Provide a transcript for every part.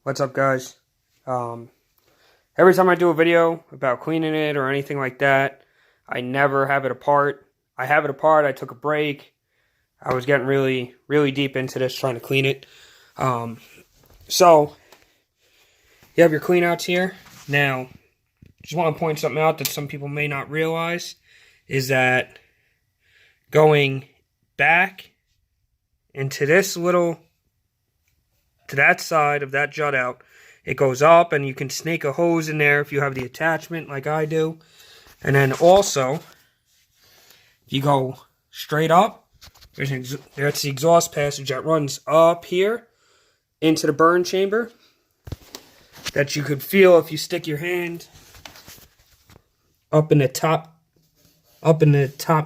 What's up, guys? Every time I do a video about cleaning it or anything like that, I never have it apart. I have it apart. I took a break. I was getting really deep into this, trying to clean it. So you have your clean outs here. Now, just want to point something out that some people may not realize is that going back into this little, to that side of that jut out, it goes up and you can snake a hose in there if you have the attachment like I do. And then also, if you go straight up, there's the exhaust passage that runs up here into the burn chamber that you could feel if you stick your hand up in the top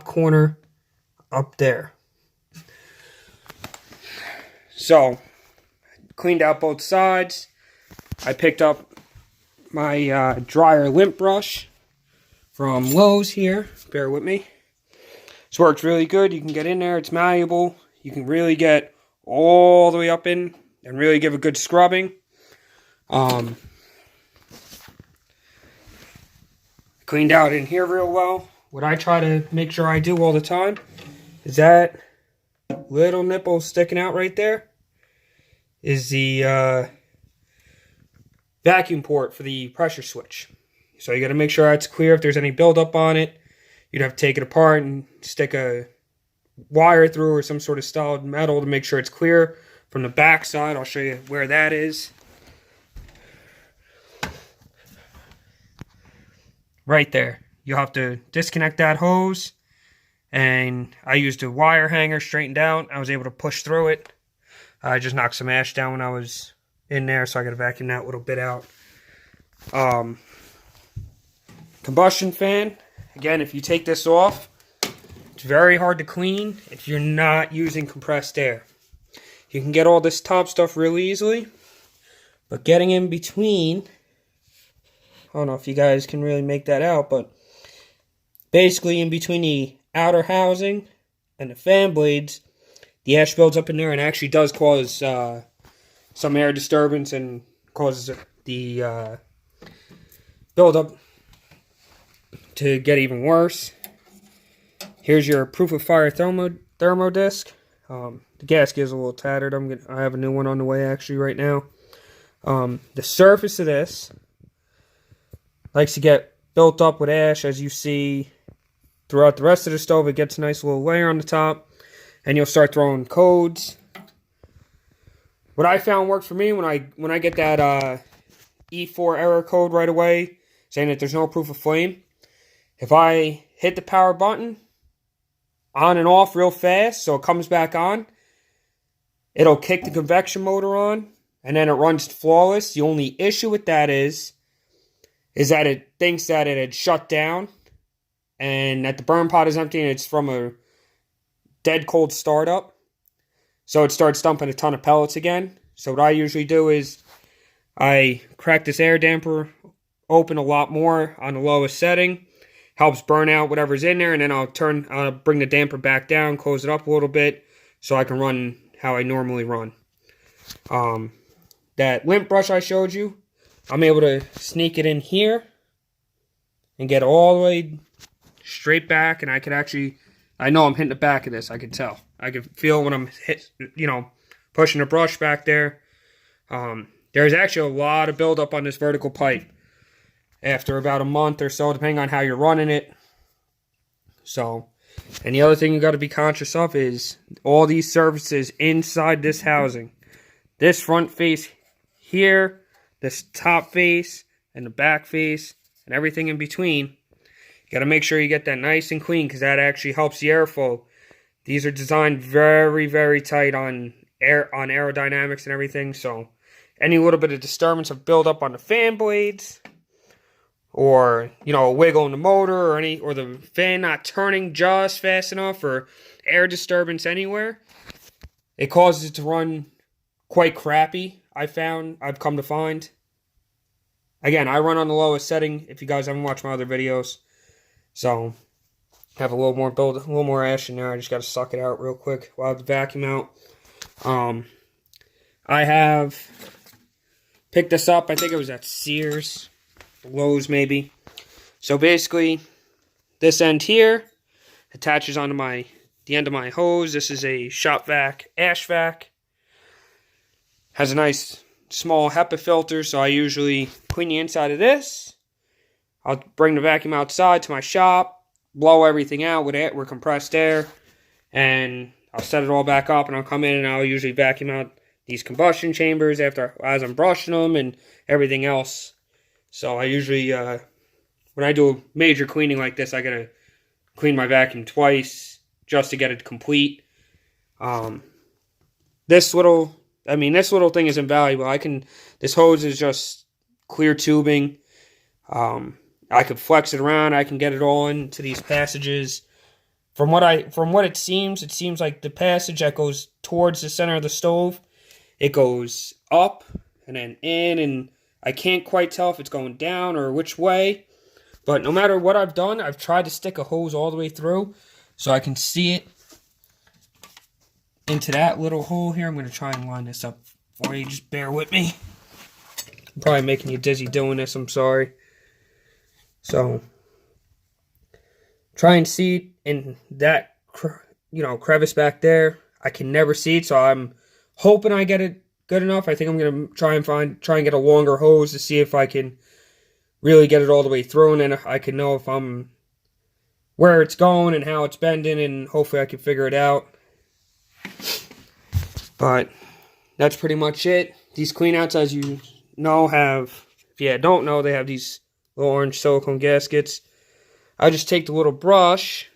corner up there. So, cleaned out both sides. I picked up my dryer lint brush from Lowe's here. Bear with me. This works really good. You can get in there. It's malleable. You can really get all the way up in and really give a good scrubbing. Cleaned out in here real well. What I try to make sure I do all the time is that little nipple sticking out right there is the vacuum port for the pressure switch. So you got to make sure it's clear. If there's any buildup on it, you'd have to take it apart and stick a wire through or some sort of solid metal to make sure it's clear from the back side. I'll show you where that is. Right there. You'll have to disconnect that hose, and I used a wire hanger straightened out. I was able to push through it. I just knocked some ash down when I was in there, so I got to vacuum that little bit out. Combustion fan. Again, if you take this off, it's very hard to clean if you're not using compressed air. You can get all this top stuff really easily, but getting in between, I don't know if you guys can really make that out, but basically in between the outer housing and the fan blades, the ash builds up in there and actually does cause some air disturbance and causes the buildup to get even worse. Here's your proof of fire thermo disc. The gasket is a little tattered. I have a new one on the way actually right now. The surface of this likes to get built up with ash, as you see throughout the rest of the stove. It gets a nice little layer on the top, and you'll start throwing codes. What I found worked for me when I get that E4 error code right away, saying that there's no proof of flame, if I hit the power button on and off real fast so it comes back on, it'll kick the convection motor on, and then it runs flawless. The only issue with that is that it thinks that it had shut down and that the burn pot is empty and it's from a dead cold startup. So it starts dumping a ton of pellets again. So what I usually do is I crack this air damper open a lot more on the lowest setting. Helps burn out whatever's in there, and then I'll bring the damper back down, close it up a little bit so I can run how I normally run. That lint brush I showed you, I'm able to sneak it in here and get all the way straight back, and I can actually, I know I'm hitting the back of this, I can tell. I can feel when I'm pushing the brush back there. There's actually a lot of buildup on this vertical pipe after about a month or so, depending on how you're running it. So, and the other thing you got to be conscious of is all these surfaces inside this housing. This front face here, this top face, and the back face, and everything in between. You got to make sure you get that nice and clean, because that actually helps the airflow. These are designed very tight on aerodynamics and everything, so any little bit of disturbance of buildup on the fan blades, or a wiggle in the motor, or the fan not turning just fast enough, or air disturbance anywhere, it causes it to run quite crappy. I've come to find. Again, I run on the lowest setting if you guys haven't watched my other videos. So have a little more ash in there. I just got to suck it out real quick while I have the vacuum out. I have Picked this up, I think it was at Sears, Lowe's maybe. So basically, this end here attaches onto the end of my hose. This is a shop vac, ash vac. Has a nice small HEPA filter, so I usually clean the inside of this. I'll bring the vacuum outside to my shop, blow everything out with compressed air, and I'll set it all back up, and I'll come in and I'll usually vacuum out these combustion chambers as I'm brushing them and everything else. So I usually, when I do a major cleaning like this, I gotta clean my vacuum twice just to get it complete. This little thing is invaluable. This hose is just clear tubing. I could flex it around. I can get it all into these passages. From what it seems like the passage that goes towards the center of the stove, it goes up and then in, and I can't quite tell if it's going down or which way. But no matter what I've done, I've tried to stick a hose all the way through so I can see it into that little hole here. I'm going to try and line this up for you. Just bear with me. I'm probably making you dizzy doing this. I'm sorry. So, try and see it in that, crevice back there. I can never see it, so I'm hoping I get it good enough. I think I'm going to try and get a longer hose to see if I can really get it all the way through, and then I can know if where it's going and how it's bending, and hopefully I can figure it out. But that's pretty much it. These cleanouts, as you know, if you don't know, they have these little orange silicone gaskets. I just take the little brush,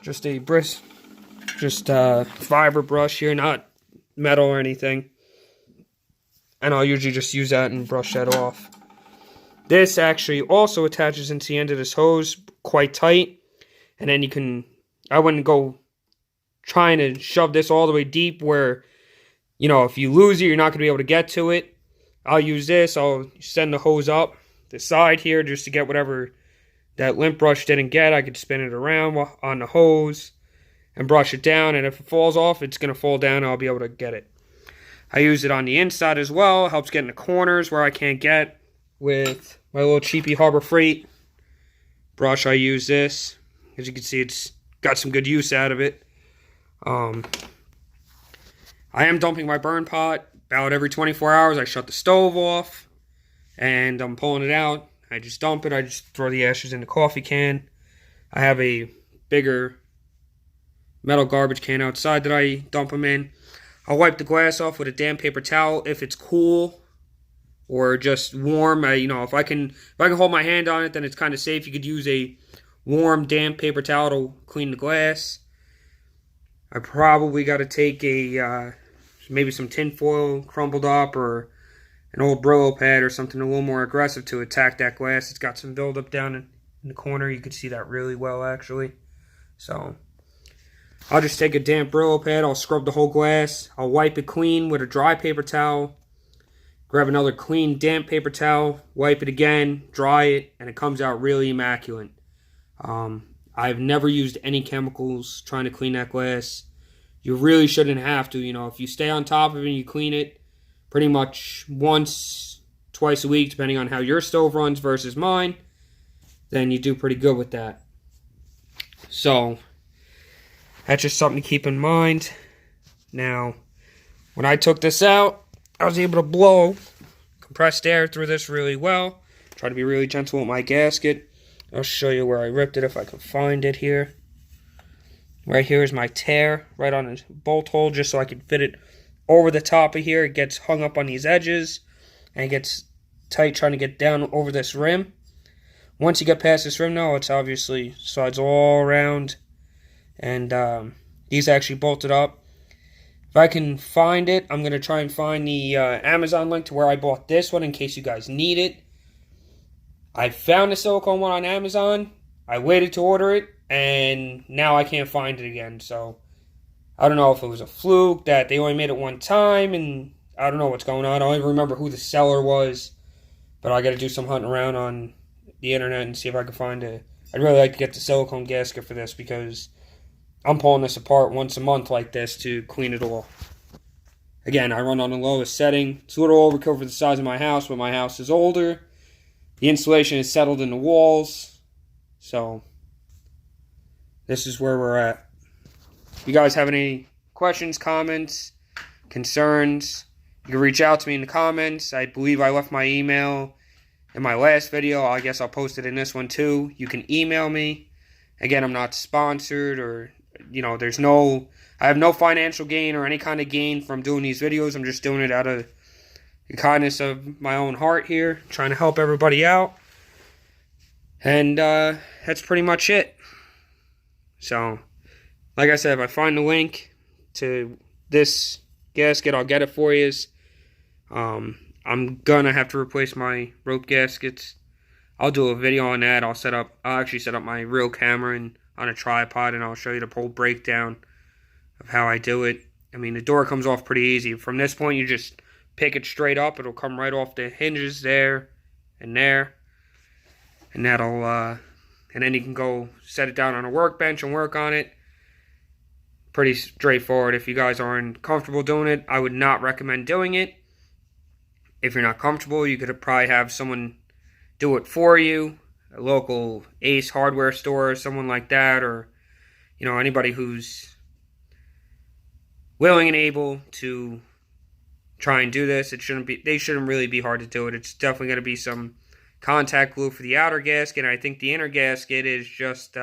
just fiber brush here, not metal or anything, and I'll usually just use that and brush that off. This actually also attaches into the end of this hose quite tight, and then I wouldn't go trying to shove this all the way deep where, if you lose it, you're not going to be able to get to it. I'll use this. I'll send the hose up the side here just to get whatever that lint brush didn't get. I could spin it around on the hose and brush it down, and if it falls off, it's going to fall down and I'll be able to get it. I use it on the inside as well. It helps get in the corners where I can't get with my little cheapy Harbor Freight brush. I use this. As you can see, it's got some good use out of it. I am dumping my burn pot about every 24 hours. I shut the stove off and I'm pulling it out. I just dump it. I just throw the ashes in the coffee can. I have a bigger metal garbage can outside that I dump them in. I'll wipe the glass off with a damp paper towel if it's cool or just warm. If I can hold my hand on it, then it's kind of safe. You could use a warm, damp paper towel to clean the glass. I probably got to take maybe some tin foil crumpled up or an old Brillo pad or something a little more aggressive to attack that glass. It's got some buildup down in the corner. You can see that really well, actually. So I'll just take a damp Brillo pad. I'll scrub the whole glass. I'll wipe it clean with a dry paper towel. Grab another clean, damp paper towel. Wipe it again. Dry it. And it comes out really immaculate. I've never used any chemicals trying to clean that glass. You really shouldn't have to. If you stay on top of it and you clean it pretty much once, twice a week, depending on how your stove runs versus mine, then you do pretty good with that. So that's just something to keep in mind. Now, when I took this out, I was able to blow compressed air through this really well. Try to be really gentle with my gasket. I'll show you where I ripped it if I can find it here. Right here is my tear, right on a bolt hole, just so I can fit it over the top of here. It gets hung up on these edges, and it gets tight trying to get down over this rim. Once you get past this rim, though, it's obviously slides all around, and these actually bolted up. If I can find it, I'm going to try and find the Amazon link to where I bought this one in case you guys need it. I found the silicone one on Amazon. I waited to order it, and now I can't find it again. So I don't know if it was a fluke that they only made it one time, and I don't know what's going on. I don't even remember who the seller was, but I got to do some hunting around on the internet and see if I can find it. I'd really like to get the silicone gasket for this because I'm pulling this apart once a month like this to clean it all. Again, I run on the lowest setting. It's a little overkill for the size of my house, but my house is older. The insulation is settled in the walls. So, this is where we're at. If you guys have any questions, comments, concerns, you can reach out to me in the comments. I believe I left my email in my last video. I guess I'll post it in this one too. You can email me. Again, I'm not sponsored or, I have no financial gain or any kind of gain from doing these videos. I'm just doing it out of the kindness of my own heart here, trying to help everybody out. And that's pretty much it. So, like I said, if I find the link to this gasket, I'll get it for you. I'm gonna have to replace my rope gaskets. I'll do a video on that. I'll actually set up my real camera on a tripod, and I'll show you the whole breakdown of how I do it. I mean, the door comes off pretty easy. From this point, you just pick it straight up. It'll come right off the hinges there and there. And that'll, and then you can go set it down on a workbench and work on it. Pretty straightforward. If you guys aren't comfortable doing it, I would not recommend doing it. If you're not comfortable, you could probably have someone do it for you. A local Ace hardware store or someone like that, or anybody who's willing and able to try and do this. They shouldn't really be hard to do it. It's definitely going to be some contact glue for the outer gasket. And I think the inner gasket is just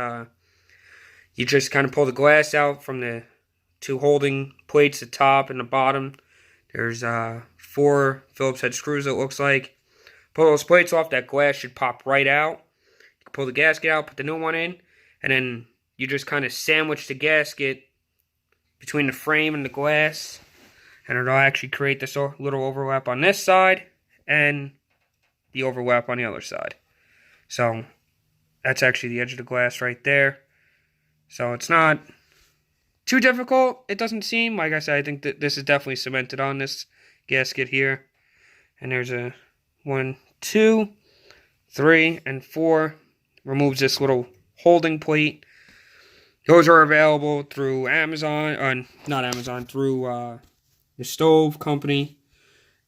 you just kind of pull the glass out from the two holding plates at the top and the bottom. There's 4 Phillips head screws, it looks like. Pull those plates off, that glass should pop right out. You can pull the gasket out, put the new one in, and then you just kind of sandwich the gasket between the frame and the glass, and it'll actually create this little overlap on this side and the overlap on the other side. So that's actually the edge of the glass right there. So it's not too difficult, it doesn't seem. Like I said, I think that this is definitely cemented on this gasket here. And there's a 1, 2, 3, and 4. Removes this little holding plate. Those are available through Amazon, not Amazon, through the stove company.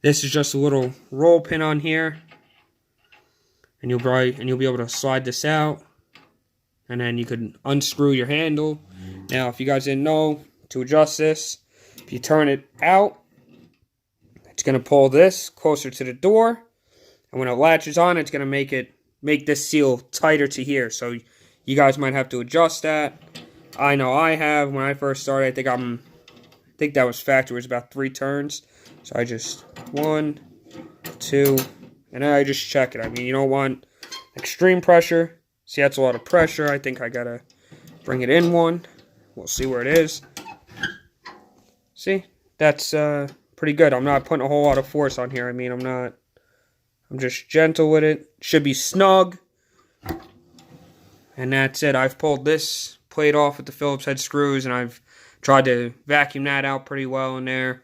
This is just a little roll pin on here. And you'll be able to slide this out. And then you could unscrew your handle. Now, if you guys didn't know, to adjust this, if you turn it out, it's going to pull this closer to the door. And when it latches on, it's going to make this seal tighter to here. So you guys might have to adjust that. I know I have. When I first started, I think that was factory. It was about 3 turns. So I just 1, 2, and then I just check it. I mean, you don't want extreme pressure. See, that's a lot of pressure. I think I gotta bring it in 1. We'll see where it is. See, that's pretty good. I'm not putting a whole lot of force on here. I mean, I'm just gentle with it. Should be snug. And that's it. I've pulled this plate off with the Phillips head screws, and I've tried to vacuum that out pretty well in there.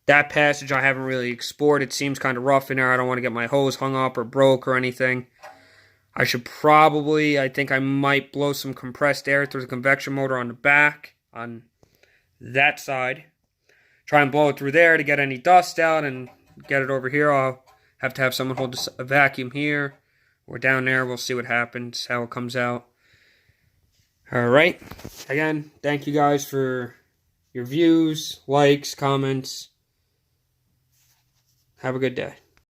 That passage I haven't really explored. It seems kind of rough in there. I don't want to get my hose hung up or broke or anything. I think I might blow some compressed air through the convection motor on the back, on that side. Try and blow it through there to get any dust out and get it over here. I'll have to have someone hold a vacuum here or down there. We'll see what happens, how it comes out. Alright. Again, thank you guys for your views, likes, comments. Have a good day.